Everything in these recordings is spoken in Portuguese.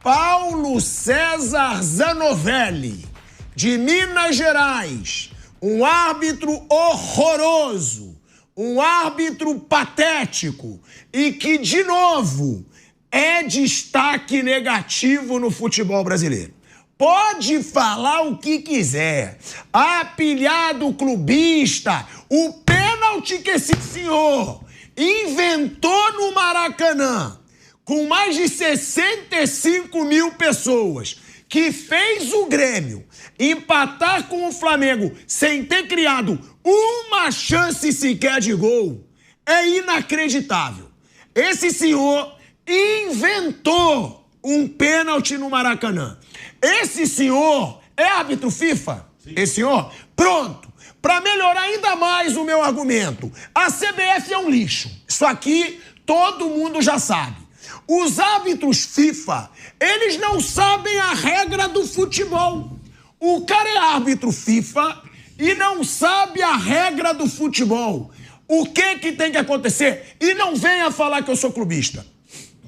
Paulo César Zanovelli, de Minas Gerais, um árbitro horroroso, um árbitro patético e que, de novo, é destaque negativo no futebol brasileiro. Pode falar o que quiser, apilhado clubista, o pênalti que esse senhor inventou no Maracanã, com mais de 65 mil pessoas, que fez o Grêmio empatar com o Flamengo sem ter criado uma chance sequer de gol, é inacreditável. Esse senhor inventou um pênalti no Maracanã. Esse senhor é árbitro FIFA? Sim. Esse senhor? Pronto. Para melhorar ainda mais o meu argumento, a CBF é um lixo. Isso aqui todo mundo já sabe. Os árbitros FIFA, eles não sabem a regra do futebol. O cara é árbitro FIFA e não sabe a regra do futebol. O que tem que acontecer? E não venha falar que eu sou clubista.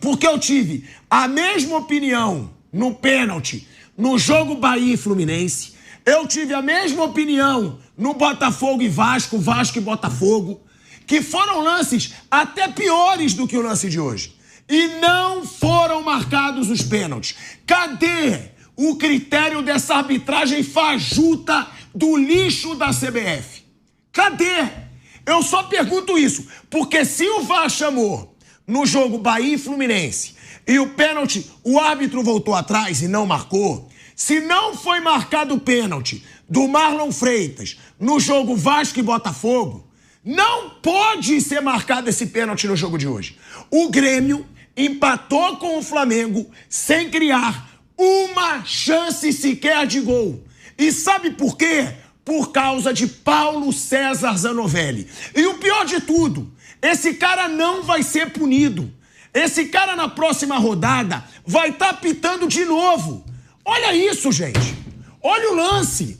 Porque eu tive a mesma opinião no pênalti, no jogo Bahia e Fluminense. Eu tive a mesma opinião no Botafogo e Vasco, Vasco e Botafogo, que foram lances até piores do que o lance de hoje. E não foram marcados os pênaltis. Cadê o critério dessa arbitragem fajuta do lixo da CBF? Cadê? Eu só pergunto isso, porque se o VAR chamou no jogo Bahia e Fluminense e o pênalti, o árbitro voltou atrás e não marcou, se não foi marcado o pênalti do Marlon Freitas no jogo Vasco e Botafogo, não pode ser marcado esse pênalti no jogo de hoje. O Grêmio empatou com o Flamengo sem criar uma chance sequer de gol. E sabe por quê? Por causa de Paulo César Zanovelli. E o pior de tudo, esse cara não vai ser punido. Esse cara na próxima rodada vai estar pitando de novo. Olha isso, gente. Olha o lance.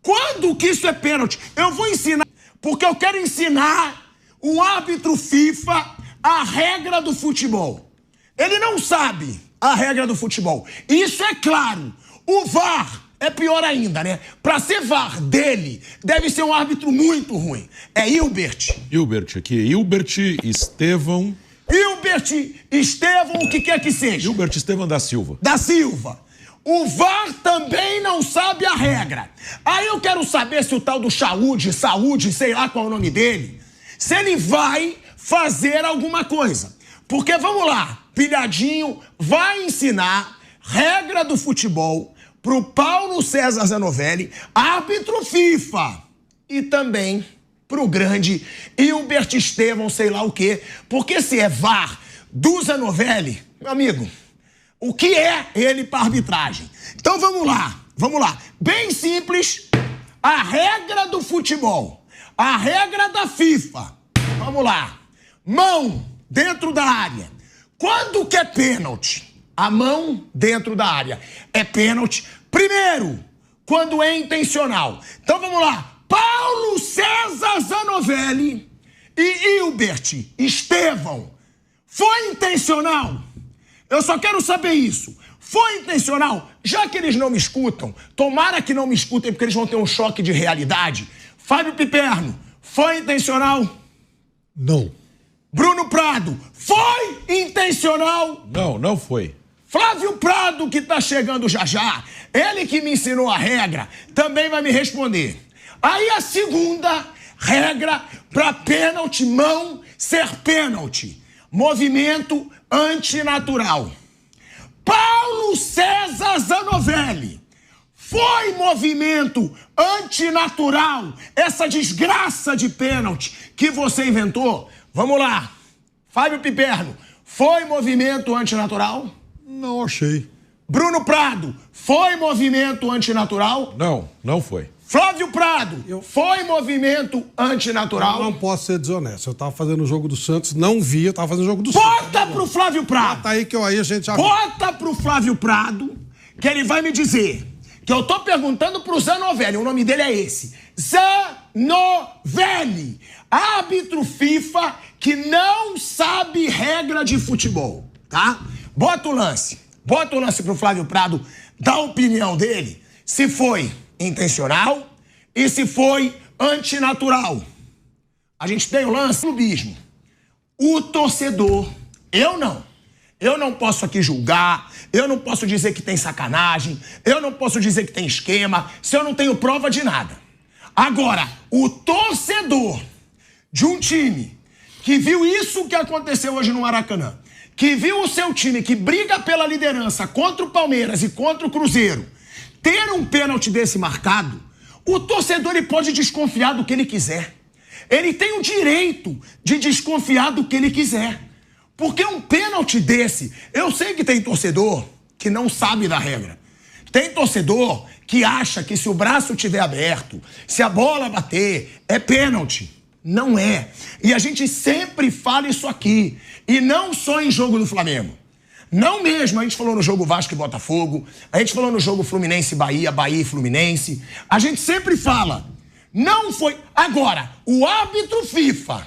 Quando que isso é pênalti? Eu vou ensinar, porque eu quero ensinar o árbitro FIFA a regra do futebol. Ele não sabe a regra do futebol. Isso é claro. O VAR é pior ainda, né? Pra ser VAR dele, deve ser um árbitro muito ruim. É Hilbert. Hilbert aqui. Hilbert Estevão. Hilbert Estevão, o que quer que seja. Hilbert Estevão da Silva. Da Silva. O VAR também não sabe a regra. Aí eu quero saber se o tal do Saúde, sei lá qual é o nome dele, se ele vai fazer alguma coisa. Porque, vamos lá, Pilhadinho vai ensinar regra do futebol pro Paulo César Zanovelli, árbitro FIFA, e também pro grande Hilbert Estevão, sei lá o quê. Porque se é VAR do Zanovelli, meu amigo, o que é ele para arbitragem? Então vamos lá. Bem simples, a regra do futebol, a regra da FIFA. Vamos lá. Mão dentro da área. Quando que é pênalti? A mão dentro da área é pênalti. Primeiro, quando é intencional. Então vamos lá. Paulo César Zanovelli e Hilbert Estevão. Foi intencional? Eu só quero saber isso. Foi intencional? Já que eles não me escutam, tomara que não me escutem porque eles vão ter um choque de realidade. Fábio Piperno, foi intencional? Não. Bruno Prado, foi intencional? Não, não foi. Flávio Prado, que tá chegando já, ele que me ensinou a regra, também vai me responder. Aí a segunda regra para pênalti, mão ser pênalti. Movimento antinatural. Paulo César Zanovelli, foi movimento antinatural essa desgraça de pênalti que você inventou? Vamos lá. Fábio Piperno, foi movimento antinatural? Não achei. Bruno Prado, foi movimento antinatural? Não, não foi. Flávio Prado, foi movimento antinatural? Eu não posso ser desonesto. Eu tava fazendo o jogo do Santos, não vi, eu tava fazendo o jogo do Santos. Bota pro Flávio Prado. Bota aí que aí a gente já... Bota pro Flávio Prado, que ele vai me dizer que eu tô perguntando pro Zanovelli, o nome dele é esse. Zanovelli, árbitro FIFA que não sabe regra de futebol, tá? Bota o lance. Bota o lance pro Flávio Prado dar a opinião dele, se foi intencional e se foi antinatural. A gente tem o lance do clubismo. O torcedor, eu não posso aqui julgar, eu não posso dizer que tem sacanagem, eu não posso dizer que tem esquema, se eu não tenho prova de nada. Agora, o torcedor de um time que viu isso que aconteceu hoje no Maracanã, que viu o seu time que briga pela liderança contra o Palmeiras e contra o Cruzeiro, ter um pênalti desse marcado, o torcedor ele pode desconfiar do que ele quiser. Ele tem o direito de desconfiar do que ele quiser. Porque um pênalti desse, eu sei que tem torcedor que não sabe da regra. Tem torcedor que acha que se o braço estiver aberto, se a bola bater, é pênalti. Não é. E a gente sempre fala isso aqui. E não só em jogo do Flamengo. Não mesmo. A gente falou no jogo Vasco e Botafogo. A gente falou no jogo Fluminense e Bahia, Bahia e Fluminense. A gente sempre fala. Não foi... Agora, o árbitro FIFA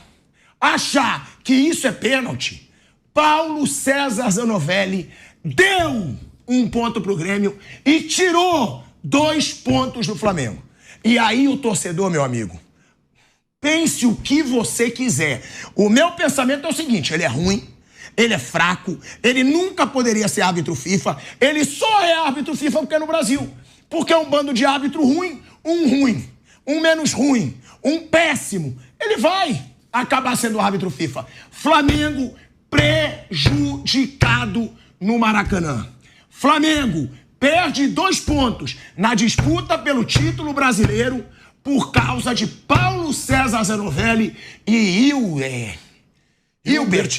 achar que isso é pênalti, Paulo César Zanovelli deu 1 ponto pro Grêmio e tirou 2 pontos do Flamengo. E aí o torcedor, meu amigo, pense o que você quiser. O meu pensamento é o seguinte, ele é ruim, ele é fraco, ele nunca poderia ser árbitro FIFA, ele só é árbitro FIFA porque é no Brasil. Porque é um bando de árbitro ruim, um menos ruim, um péssimo. Ele vai acabar sendo árbitro FIFA. Flamengo prejudicado no Maracanã. Flamengo perde 2 pontos na disputa pelo título brasileiro por causa de Paulo César Zanovelli e Hilbert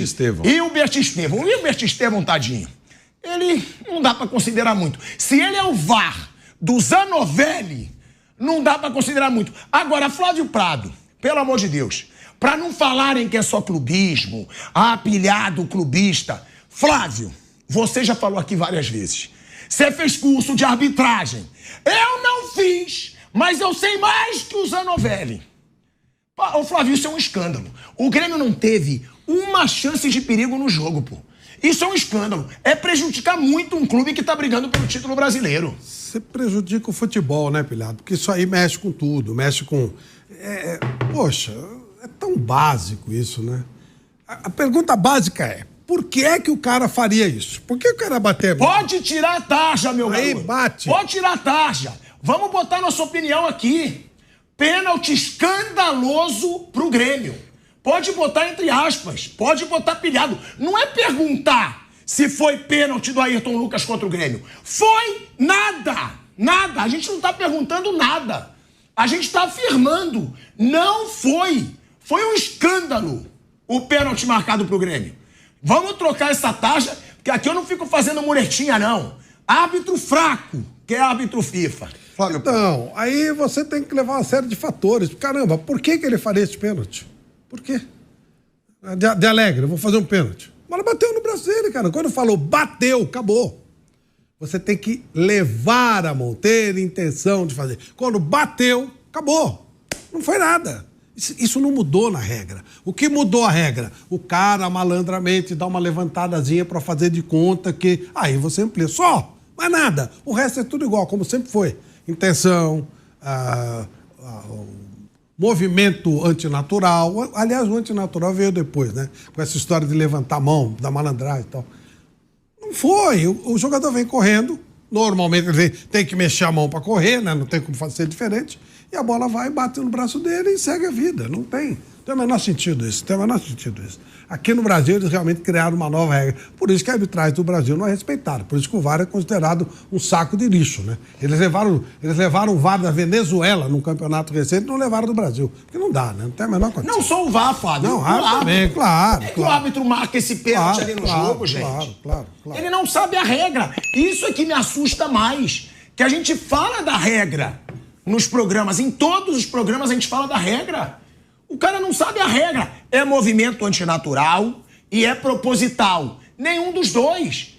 Estevão. O Hilbert Estevão, tadinho, ele não dá pra considerar muito. Se ele é o VAR do Zanovelli, não dá pra considerar muito. Agora, Flávio Prado, pelo amor de Deus, pra não falarem que é só clubismo, pilhado clubista. Flávio, você já falou aqui várias vezes. Você fez curso de arbitragem. Eu não fiz, mas eu sei mais que o Zanovelli. Ô, Flávio, isso é um escândalo. O Grêmio não teve uma chance de perigo no jogo, pô. Isso é um escândalo. É prejudicar muito um clube que tá brigando pelo título brasileiro. Você prejudica o futebol, né, Pilhado? Porque isso aí mexe com tudo, mexe com... Poxa, é tão básico isso, né? A pergunta básica é, por que é que o cara faria isso? Por que o cara bater... Pode tirar a tarja, meu garoto. Aí bate. Pode tirar a tarja. Vamos botar nossa opinião aqui. Pênalti escandaloso pro Grêmio. Pode botar entre aspas, pode botar pilhado. Não é perguntar se foi pênalti do Ayrton Lucas contra o Grêmio. Foi nada, nada. A gente não tá perguntando nada. A gente tá afirmando. Não foi. Foi um escândalo o pênalti marcado pro Grêmio. Vamos trocar essa taxa, porque aqui eu não fico fazendo muretinha, não. Árbitro fraco, que é árbitro FIFA. Então, aí você tem que levar uma série de fatores. Caramba, por que ele faria esse pênalti? Por quê? De alegre, eu vou fazer um pênalti. Mas bateu no braço dele, cara. Quando falou bateu, acabou. Você tem que levar a mão, ter intenção de fazer. Quando bateu, acabou. Não foi nada. Isso não mudou na regra. O que mudou a regra? O cara malandramente dá uma levantadazinha pra fazer de conta que... Aí você amplia. Só, mas nada. O resto é tudo igual, como sempre foi. Intenção, movimento antinatural. Aliás, o antinatural veio depois, né? Com essa história de levantar a mão, da malandragem e tal. Não foi. O jogador vem correndo. Normalmente ele tem que mexer a mão para correr, né? Não tem como fazer diferente. E a bola vai, bate no braço dele e segue a vida. Não tem o menor sentido isso. Aqui no Brasil eles realmente criaram uma nova regra. Por isso que a arbitragem do Brasil não é respeitada. Por isso que o VAR é considerado um saco de lixo, né? Eles levaram o VAR da Venezuela num campeonato recente e não levaram do Brasil. Porque não dá, né? Não tem a menor condição. Não só o VAR, Fábio. Não, também, claro. O árbitro marca esse pênalti ali no jogo, gente. Claro. Ele não sabe a regra. Isso é que me assusta mais. Que a gente fala da regra nos programas. Em todos os programas a gente fala da regra. O cara não sabe a regra. É movimento antinatural e é proposital. Nenhum dos dois.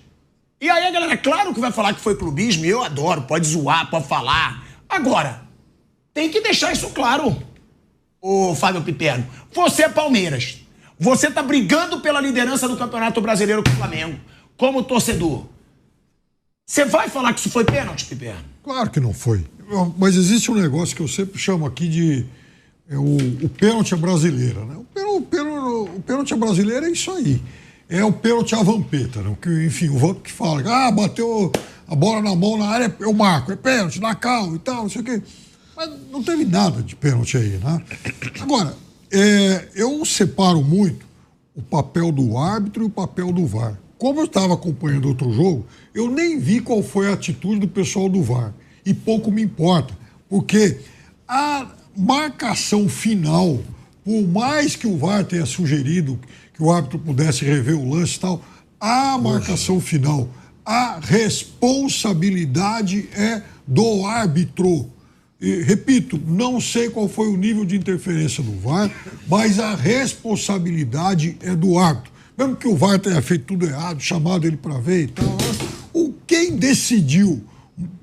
E aí a galera, claro que vai falar que foi clubismo, e eu adoro, pode zoar, pode falar. Agora, tem que deixar isso claro, ô Fábio Piperno. Você é Palmeiras. Você tá brigando pela liderança do Campeonato Brasileiro com o Flamengo, como torcedor. Você vai falar que isso foi pênalti, Piperno? Claro que não foi. Mas existe um negócio que eu sempre chamo aqui de o pênalti à brasileira, né? O pênalti à brasileira é isso aí. É o pênalti à vampeta, né? Que, enfim, o Vamp que fala, bateu a bola na mão na área, eu marco, é pênalti, na cal e tal, não sei o quê. Mas não teve nada de pênalti aí, né? Agora, eu separo muito o papel do árbitro e o papel do VAR. Como eu estava acompanhando outro jogo, eu nem vi qual foi a atitude do pessoal do VAR. E pouco me importa, porque a marcação final, por mais que o VAR tenha sugerido que o árbitro pudesse rever o lance e tal, a marcação final, a responsabilidade é do árbitro. E, repito, não sei qual foi o nível de interferência do VAR, mas a responsabilidade é do árbitro. Mesmo que o VAR tenha feito tudo errado, chamado ele para ver e tal, quem decidiu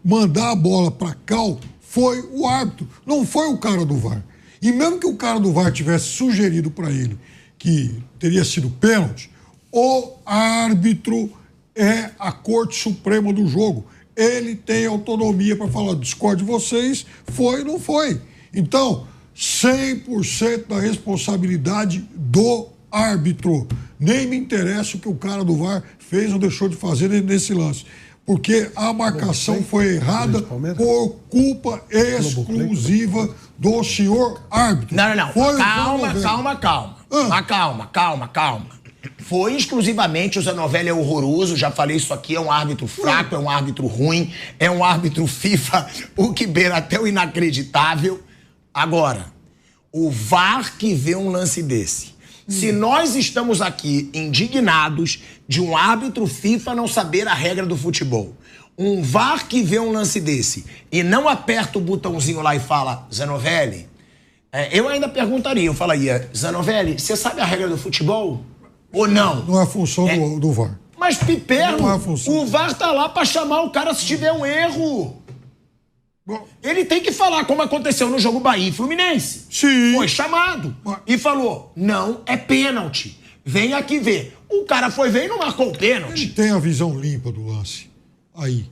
mandar a bola para cal foi o árbitro, não foi o cara do VAR. E mesmo que o cara do VAR tivesse sugerido para ele que teria sido pênalti, o árbitro é a Corte Suprema do jogo. Ele tem autonomia para falar, discordo de vocês, foi ou não foi. Então, 100% da responsabilidade do árbitro. Nem me interessa o que o cara do VAR fez ou deixou de fazer nesse lance. Porque a marcação foi errada por culpa exclusiva do senhor árbitro. Não. Calma. Foi exclusivamente, o Zanovelli é horroroso, já falei isso aqui, é um árbitro fraco, é um árbitro ruim, é um árbitro FIFA, o que beira até o inacreditável. Agora, o VAR que vê um lance desse. Se nós estamos aqui indignados de um árbitro FIFA não saber a regra do futebol, um VAR que vê um lance desse e não aperta o botãozinho lá e fala, Zanovelli, eu ainda perguntaria, eu falaria, Zanovelli, você sabe a regra do futebol? Ou não? Não é função do VAR. Mas, Piperno, o VAR tá lá pra chamar o cara se tiver um erro. Ele tem que falar, como aconteceu no jogo Bahia e Fluminense. Sim. Foi chamado e falou, não é pênalti. Vem aqui ver. O cara foi ver e não marcou o pênalti. Ele tem a visão limpa do lance. Aí.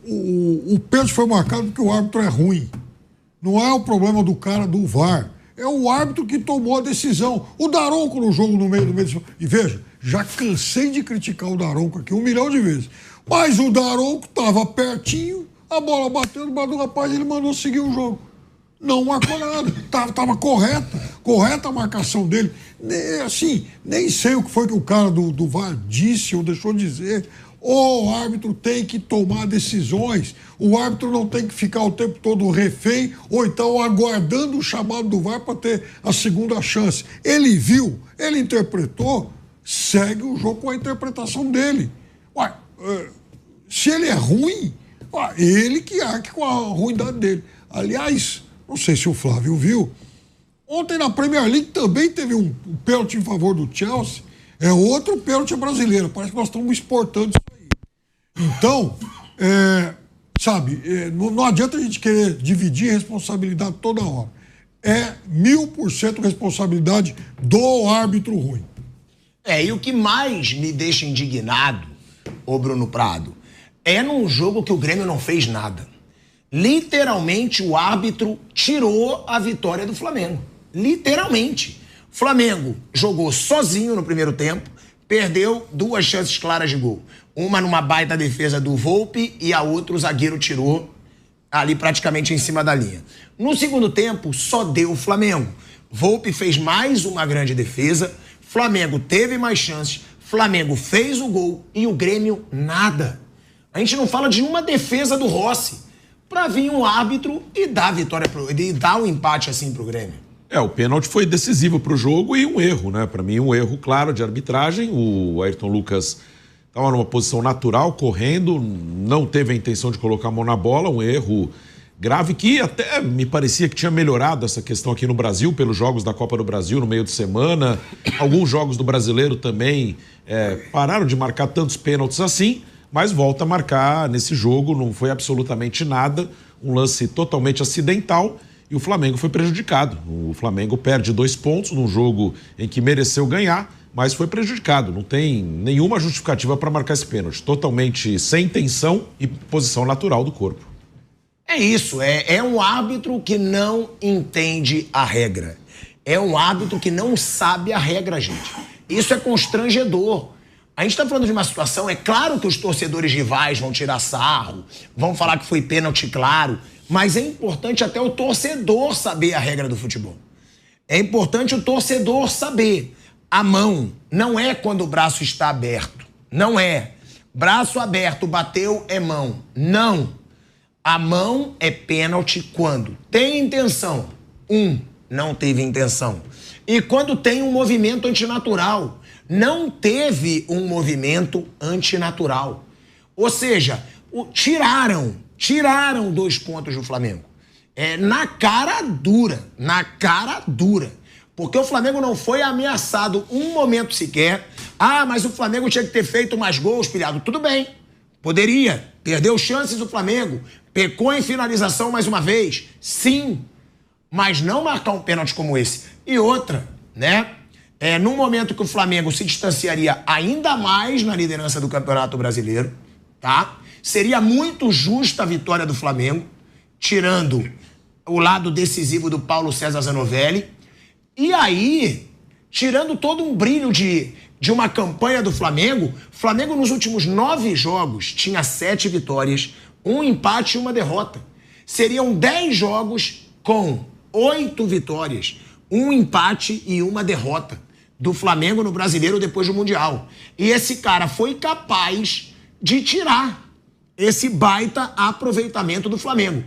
O pênalti foi marcado porque o árbitro é ruim. Não é o problema do cara do VAR. É o árbitro que tomou a decisão. O Daronco no jogo no meio. E veja, já cansei de criticar o Daronco aqui 1 milhão de vezes. Mas o Daronco estava pertinho, a bola bateu no bar do rapaz e ele mandou seguir o jogo. Não marcou nada. Tava correta a marcação dele. Assim, nem sei o que foi que o cara do VAR disse ou deixou de dizer. O árbitro tem que tomar decisões. O árbitro não tem que ficar o tempo todo refém ou então aguardando o chamado do VAR para ter a segunda chance. Ele viu, ele interpretou, segue o jogo com a interpretação dele. Se ele é ruim, ele que arque com a ruindade dele. Aliás, não sei se o Flávio viu, ontem na Premier League também teve um pênalti em favor do Chelsea. É outro pênalti brasileiro. Parece que nós estamos exportando isso aí. Então, não adianta a gente querer dividir responsabilidade toda hora. É 1000% responsabilidade do árbitro ruim. E o que mais me deixa indignado, ô Bruno Prado, é num jogo que o Grêmio não fez nada. Literalmente, o árbitro tirou a vitória do Flamengo. Literalmente. Flamengo jogou sozinho no primeiro tempo, perdeu 2 chances claras de gol. Uma numa baita defesa do Volpi e a outra o zagueiro tirou ali praticamente em cima da linha. No segundo tempo, só deu o Flamengo. Volpi fez mais uma grande defesa, Flamengo teve mais chances, Flamengo fez o gol e o Grêmio nada. A gente não fala de uma defesa do Rossi para vir um árbitro e dar a vitória e dar um empate assim pro Grêmio. O pênalti foi decisivo para o jogo e um erro, né? Para mim, um erro claro de arbitragem. O Ayrton Lucas estava numa posição natural, correndo, não teve a intenção de colocar a mão na bola, um erro grave que até me parecia que tinha melhorado essa questão aqui no Brasil, pelos jogos da Copa do Brasil no meio de semana. Alguns jogos do Brasileiro também pararam de marcar tantos pênaltis assim, mas volta a marcar nesse jogo, não foi absolutamente nada, um lance totalmente acidental. E o Flamengo foi prejudicado. O Flamengo perde 2 pontos num jogo em que mereceu ganhar, mas foi prejudicado. Não tem nenhuma justificativa para marcar esse pênalti. Totalmente sem intenção e posição natural do corpo. É isso, é um árbitro que não entende a regra. É um árbitro que não sabe a regra, gente. Isso é constrangedor. A gente está falando de uma situação, é claro que os torcedores rivais vão tirar sarro, vão falar que foi pênalti claro, mas é importante até o torcedor saber a regra do futebol. É importante o torcedor saber. A mão não é quando o braço está aberto. Não é. Braço aberto, bateu, é mão. Não. A mão é pênalti quando tem intenção. Não teve intenção. E quando tem um movimento antinatural. Não teve um movimento antinatural. Ou seja, tiraram 2 pontos do Flamengo. Na cara dura. Porque o Flamengo não foi ameaçado um momento sequer. Ah, mas o Flamengo tinha que ter feito mais gols, pilhado. Tudo bem, poderia. Perdeu chances o Flamengo. Pecou em finalização mais uma vez. Sim, mas não marcar um pênalti como esse. E outra, né? Num momento que o Flamengo se distanciaria ainda mais na liderança do Campeonato Brasileiro, tá? Seria muito justa a vitória do Flamengo, tirando o lado decisivo do Paulo César Zanovelli, e aí, tirando todo um brilho de uma campanha do Flamengo, o Flamengo nos últimos 9 jogos tinha 7 vitórias, 1 empate e 1 derrota. Seriam 10 jogos com 8 vitórias, 1 empate e 1 derrota do Flamengo no Brasileiro depois do Mundial. E esse cara foi capaz de tirar esse baita aproveitamento do Flamengo.